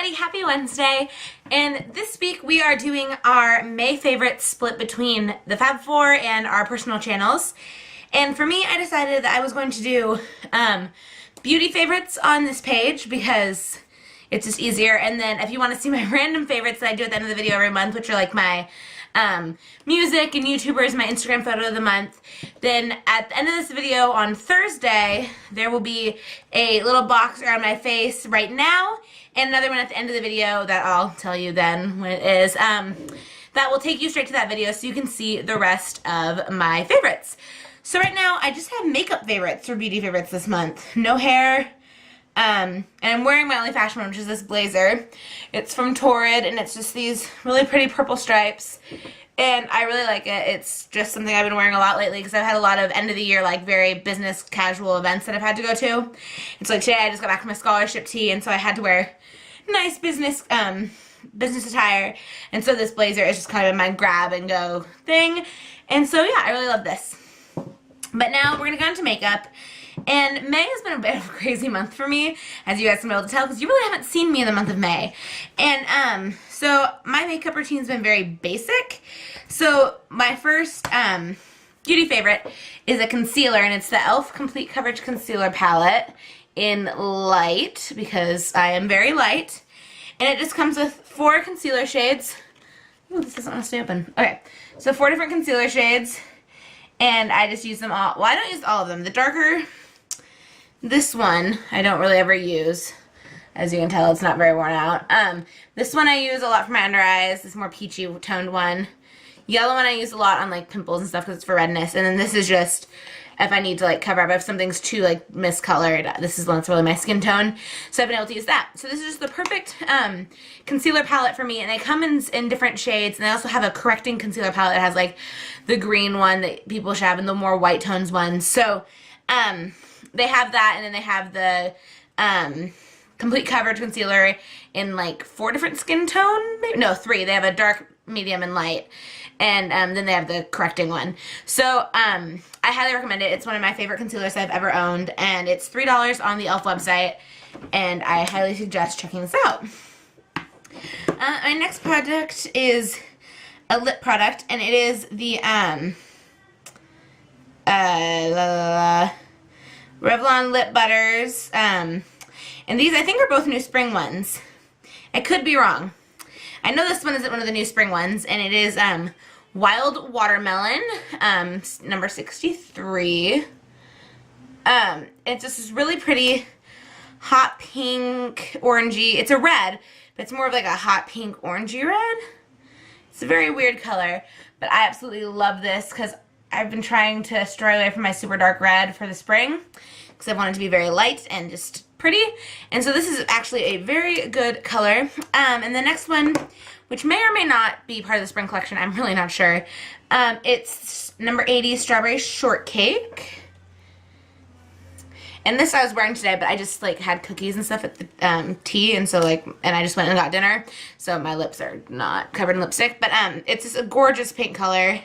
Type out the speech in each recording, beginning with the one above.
everybody, happy Wednesday, and this week we are doing our May favorites split between the Fab Four and our personal channels. And for me, I decided that I was going to do beauty favorites on this page because it's just easier, and then if you want to see my random favorites that I do at the end of the video every month, which are like my music and YouTubers, my Instagram photo of the month, then at the end of this video on Thursday, there will be a little box around my face right now, and another one at the end of the video that I'll tell you then when it is, that will take you straight to that video so you can see the rest of my favorites. So right now, I just have makeup favorites or beauty favorites this month. No hair. And I'm wearing my only fashion one, which is this blazer. It's from Torrid, and it's just these really pretty purple stripes, and I really like it. It's just something I've been wearing a lot lately because I've had a lot of end of the year, like, very business casual events that I've had to go to. It's like today I just got back from a scholarship tea, and so I had to wear nice business attire, and so this blazer is just kind of my grab and go thing, and so yeah, I really love this. But now we're gonna go into makeup. And May has been a bit of a crazy month for me, as you guys can be able to tell, because you really haven't seen me in the month of May. And so my makeup routine's been very basic. So my first beauty favorite is a concealer, and it's the e.l.f. Complete Coverage Concealer Palette in light, because I am very light. And it just comes with 4 concealer shades. Oh, this doesn't want to stay open. Okay, so 4 different concealer shades. And I just use them all. Well, I don't use all of them. The darker, this one, I don't really ever use. As you can tell, it's not very worn out. This one I use a lot for my under eyes. This more peachy toned one. Yellow one I use a lot on, like, pimples and stuff because it's for redness. And then this is just if I need to, like, cover up if something's too, like, miscolored. This is one that's really my skin tone. So I've been able to use that. So this is just the perfect concealer palette for me. And they come in different shades. And they also have a correcting concealer palette that has, like, the green one that people should have and the more white tones ones. So they have that, and then they have the Complete Coverage Concealer in, like, 4 different skin tone? No, 3. They have a dark, medium, and light. And then they have the correcting one. So I highly recommend it. It's one of my favorite concealers I've ever owned. And it's $3 on the e.l.f. website. And I highly suggest checking this out. My next product is a lip product. And it is the Revlon Lip Butters. And these, I think, are both new spring ones. I could be wrong. I know this one isn't one of the new spring ones, and it is Wild Watermelon, number 63. It's just this really pretty hot pink, orangey. It's a red, but it's more of like a hot pink, orangey red. It's a very weird color, but I absolutely love this because I've been trying to stray away from my super dark red for the spring because I want it to be very light and just pretty. And so this is actually a very good color. And the next one, which may or may not be part of the spring collection, I'm really not sure. It's number 80, Strawberry Shortcake. And this I was wearing today, but I just, like, had cookies and stuff at the tea, and so, like, and I just went and got dinner, so my lips are not covered in lipstick. But it's just a gorgeous pink color.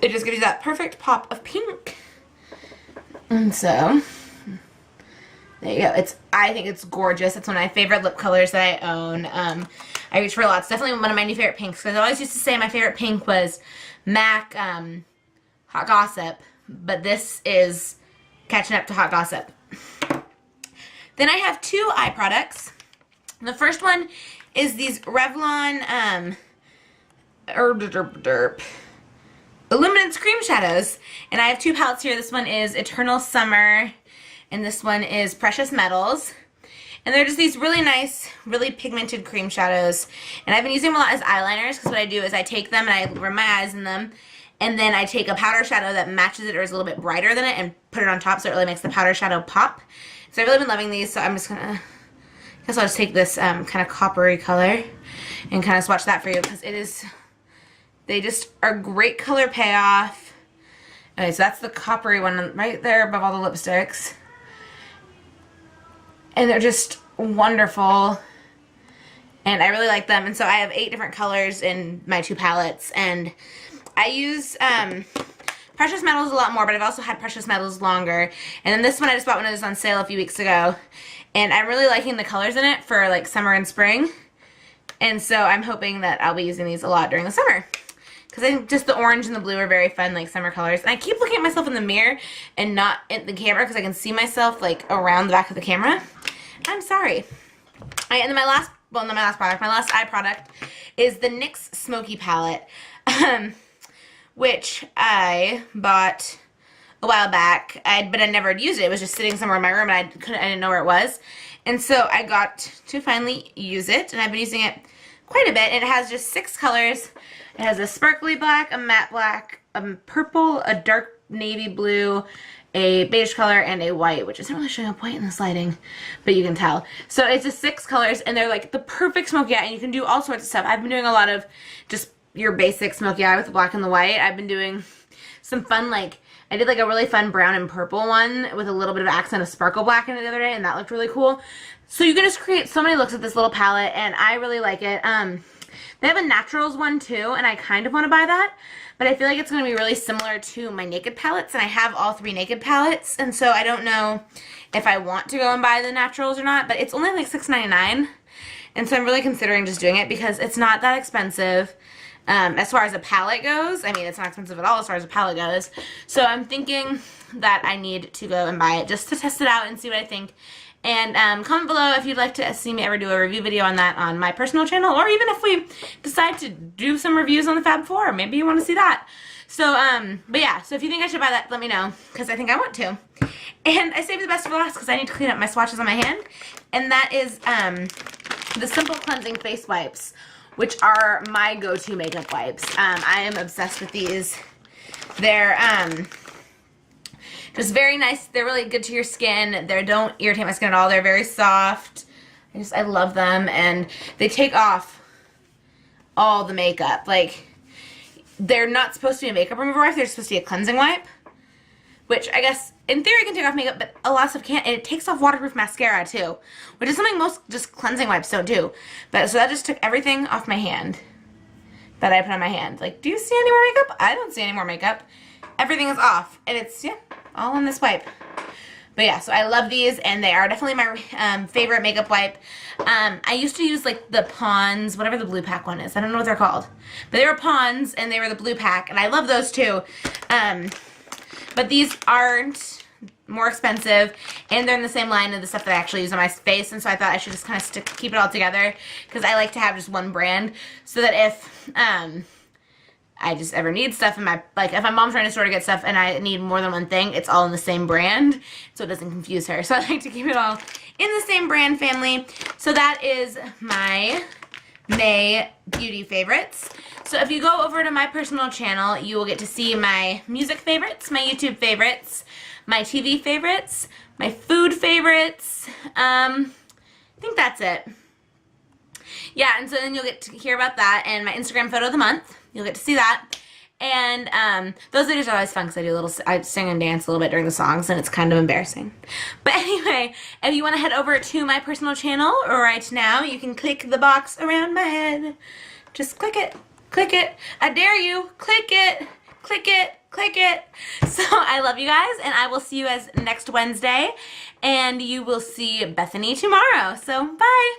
It just gives you that perfect pop of pink. And so there you go. I think it's gorgeous. It's one of my favorite lip colors that I own. I reach for a lot. It's definitely one of my new favorite pinks because I always used to say my favorite pink was MAC Hot Gossip, but this is catching up to Hot Gossip. Then I have 2 eye products. The first one is these Revlon Illuminance Cream Shadows, and I have 2 palettes here. This one is Eternal Summer, and this one is Precious Metals. And they're just these really nice, really pigmented cream shadows. And I've been using them a lot as eyeliners because what I do is I take them and I rub my eyes in them. And then I take a powder shadow that matches it or is a little bit brighter than it and put it on top so it really makes the powder shadow pop. So I've really been loving these, so I'm just going to, I guess I'll just take this kind of coppery color and kind of swatch that for you because it is, they just are great color payoff. Okay, so that's the coppery one right there above all the lipsticks. And they're just wonderful, and I really like them. And so I have 8 different colors in my 2 palettes, and I use Precious Metals a lot more, but I've also had Precious Metals longer. And then this one I just bought when it was on sale a few weeks ago, And I'm really liking the colors in it for like summer and spring. And so I'm hoping that I'll be using these a lot during the summer. Because I think just the orange and the blue are very fun, like summer colors. And I keep looking at myself in the mirror and not in the camera because I can see myself like around the back of the camera. I'm sorry. And then my last eye product is the NYX Smoky Palette, which I bought a while back, but I never had used it. It was just sitting somewhere in my room and I didn't know where it was. And so I got to finally use it, and I've been using it quite a bit. It has just 6 colors. It has a sparkly black, a matte black, a purple, a dark navy blue, a beige color, and a white, which isn't really showing up white in this lighting, but you can tell. So it's just 6 colors, and they're like the perfect smoky eye, and you can do all sorts of stuff. I've been doing a lot of just your basic smoky eye with the black and the white. I've been doing some fun, like, I did like a really fun brown and purple one with a little bit of accent of sparkle black in it the other day, and that looked really cool. So you can just create so many looks with this little palette, and I really like it. They have a naturals one too, and I kind of want to buy that, but I feel like it's going to be really similar to my Naked palettes, and I have all 3 Naked palettes, and so I don't know if I want to go and buy the naturals or not, but it's only like $6.99, and so I'm really considering just doing it because it's not that expensive. As far as a palette goes, I mean, it's not expensive at all as far as a palette goes, so I'm thinking that I need to go and buy it just to test it out and see what I think. And comment below if you'd like to see me ever do a review video on that on my personal channel, or even if we decide to do some reviews on the Fab 4, maybe you want to see that. So, but yeah, so if you think I should buy that, let me know, because I think I want to. And I saved the best for last because I need to clean up my swatches on my hand, and that is the Simple Cleansing Face Wipes, which are my go-to makeup wipes. I am obsessed with these. They're just very nice. They're really good to your skin. They don't irritate my skin at all. They're very soft. I love them, and they take off all the makeup. Like, they're not supposed to be a makeup remover wipe. They're supposed to be a cleansing wipe, which I guess in theory can take off makeup, but a lot of stuff can't. And it takes off waterproof mascara too, which is something most just cleansing wipes don't do. But so that just took everything off my hand that I put on my hand. Like, do you see any more makeup? I don't see any more makeup. Everything is off, and it's, yeah, all in this wipe. But yeah, so I love these, and they are definitely my favorite makeup wipe. I used to use like the Pond's, whatever the blue pack one is. I don't know what they're called, but they were Pond's, and they were the blue pack, and I love those too. But these aren't more expensive, and they're in the same line of the stuff that I actually use on my face, and so I thought I should just kind of keep it all together, because I like to have just one brand, so that if I just ever need stuff in my, like, if my mom's trying to store to get stuff and I need more than one thing, it's all in the same brand, so it doesn't confuse her. So I like to keep it all in the same brand family. So that is my May beauty favorites. So if you go over to my personal channel, you will get to see my music favorites, my YouTube favorites, my TV favorites, my food favorites. I think that's it. Yeah, and so then you'll get to hear about that, and my Instagram photo of the month. You'll get to see that. And those videos are always fun because I sing and dance a little bit during the songs, and it's kind of embarrassing. But anyway, if you want to head over to my personal channel right now, you can click the box around my head. Just click it. Click it. I dare you. Click it. Click it. Click it. So I love you guys, and I will see you guys next Wednesday, and you will see Bethany tomorrow. So bye.